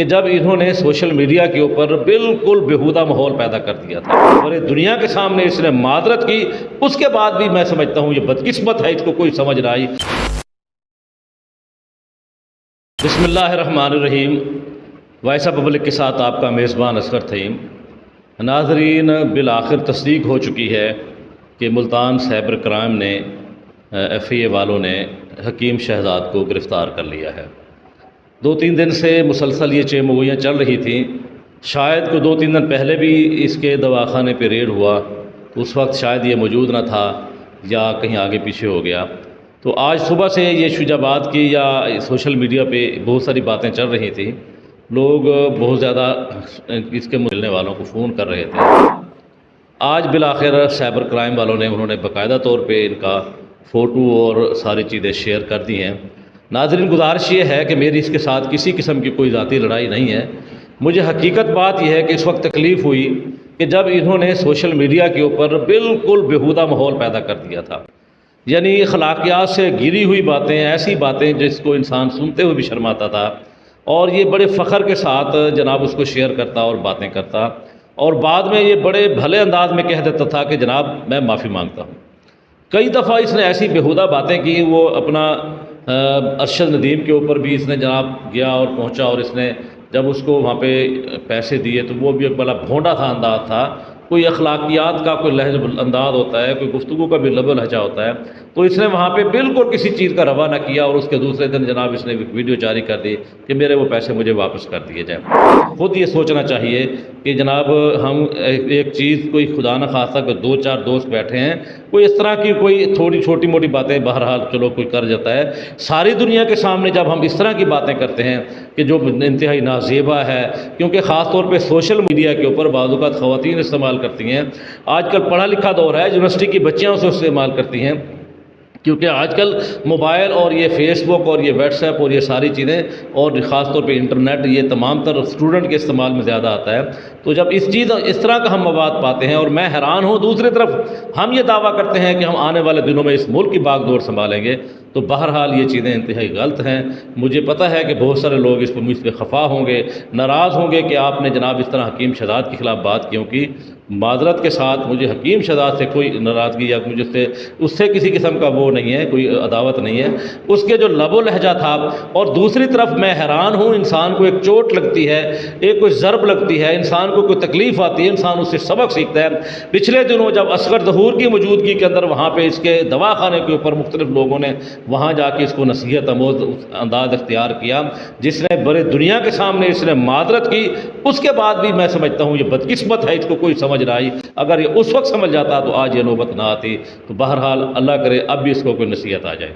کہ جب انہوں نے سوشل میڈیا کے اوپر بالکل بیہودہ ماحول پیدا کر دیا تھا اور دنیا کے سامنے اس نے معذرت کی، اس کے بعد بھی میں سمجھتا ہوں یہ بدقسمت ہے، اس کو کوئی سمجھ نہ آئی۔ بسم اللہ الرحمن الرحیم۔ وائس آف پبلک کے ساتھ آپ کا میزبان اصغر تھیم۔ ناظرین، بالآخر تصدیق ہو چکی ہے کہ ملتان سائبر کرائم نے ایف اے والوں نے حکیم شہزاد کو گرفتار کر لیا ہے۔ 2-3 دن سے مسلسل یہ چیمگوئیاں چل رہی تھیں، شاید کو 2-3 دن پہلے بھی اس کے دواخانے پہ ریڈ ہوا تو اس وقت شاید یہ موجود نہ تھا یا کہیں آگے پیچھے ہو گیا۔ تو آج صبح سے یہ شجاع آباد کی یا سوشل میڈیا پہ بہت ساری باتیں چل رہی تھیں، لوگ بہت زیادہ اس کے ملنے والوں کو فون کر رہے تھے۔ آج بالآخر سائبر کرائم والوں نے انہوں نے باقاعدہ طور پہ ان کا فوٹو اور ساری چیزیں شیئر کر دی ہیں۔ ناظرین، گزارش یہ ہے کہ میری اس کے ساتھ کسی قسم کی کوئی ذاتی لڑائی نہیں ہے۔ مجھے حقیقت بات یہ ہے کہ اس وقت تکلیف ہوئی کہ جب انہوں نے سوشل میڈیا کے اوپر بالکل بیہودہ ماحول پیدا کر دیا تھا، یعنی اخلاقیات سے گری ہوئی باتیں، ایسی باتیں جس کو انسان سنتے ہوئے بھی شرماتا تھا، اور یہ بڑے فخر کے ساتھ جناب اس کو شیئر کرتا اور باتیں کرتا، اور بعد میں یہ بڑے بھلے انداز میں کہہ دیتا تھا کہ جناب میں معافی مانگتا ہوں۔ کئی دفعہ اس نے ایسی بیہودہ باتیں کی، وہ اپنا ارشد ندیم کے اوپر بھی اس نے جناب گیا اور پہنچا، اور اس نے جب اس کو وہاں پہ پیسے دیے تو وہ بھی ایک بڑا بھونڈا تھا انداز تھا۔ کوئی اخلاقیات کا کوئی لہج انداز ہوتا ہے، کوئی گفتگو کا بھی لب و لہجہ ہوتا ہے، تو اس نے وہاں پہ بالکل کسی چیز کا روا نہ کیا، اور اس کے دوسرے دن جناب اس نے ویڈیو جاری کر دی کہ میرے وہ پیسے مجھے واپس کر دیے جائیں۔ خود یہ سوچنا چاہیے کہ جناب ہم ایک چیز کوئی خدا نہ خواستہ کہ 2-4 دوست بیٹھے ہیں، کوئی اس طرح کی کوئی تھوڑی چھوٹی موٹی باتیں بہرحال چلو کوئی کر جاتا ہے، ساری دنیا کے سامنے جب ہم اس طرح کی باتیں کرتے ہیں کہ جو انتہائی نازیبا ہے، کیونکہ خاص طور پہ سوشل میڈیا کے اوپر بعض اوقات خواتین استعمال کرتی ہیں۔ آج کل پڑھا لکھا دور ہے، یونیورسٹی کی بچیاں اسے استعمال کرتی ہیں، کیونکہ آج کل موبائل اور یہ فیس بک اور یہ واٹس ایپ اور یہ ساری چیزیں اور خاص طور پہ انٹرنیٹ یہ تمام تر اسٹوڈنٹ کے استعمال میں زیادہ آتا ہے۔ تو جب اس طرح کا ہم مواد پاتے ہیں، اور میں حیران ہوں دوسری طرف ہم یہ دعویٰ کرتے ہیں کہ ہم آنے والے دنوں میں اس ملک کی باغ دور سنبھالیں گے، تو بہرحال یہ چیزیں انتہائی غلط ہیں۔ مجھے پتہ ہے کہ بہت سارے لوگ اس مجھ پہ خفا ہوں گے، ناراض ہوں گے کہ آپ نے جناب اس طرح حکیم شہزاد کے خلاف بات کیوں کی۔ معذرت کے ساتھ مجھے حکیم شہزاد سے کوئی ناراضگی یا مجھے اس سے کسی قسم کا وہ نہیں ہے، کوئی عداوت نہیں ہے۔ اس کے جو لب و لہجہ تھا، اور دوسری طرف میں حیران ہوں، انسان کو ایک چوٹ لگتی ہے، ایک کوئی ضرب لگتی ہے، انسان کو کوئی تکلیف آتی ہے، انسان اس سے سبق سیکھتا ہے۔ پچھلے دنوں جب اصغر ظہور کی موجودگی کے اندر وہاں پہ اس کے دواخانے کے اوپر مختلف لوگوں نے وہاں جا کے اس کو نصیحت آموز انداز اختیار کیا، جس نے بڑے دنیا کے سامنے اس نے معذرت کی، اس کے بعد بھی میں سمجھتا ہوں یہ بدقسمت ہے، اس کو کوئی سمجھ نہ آئی۔ اگر یہ اس وقت سمجھ جاتا تو آج یہ نوبت نہ آتی۔ تو بہرحال اللہ کرے اب بھی اس کو کوئی نصیحت آ جائے۔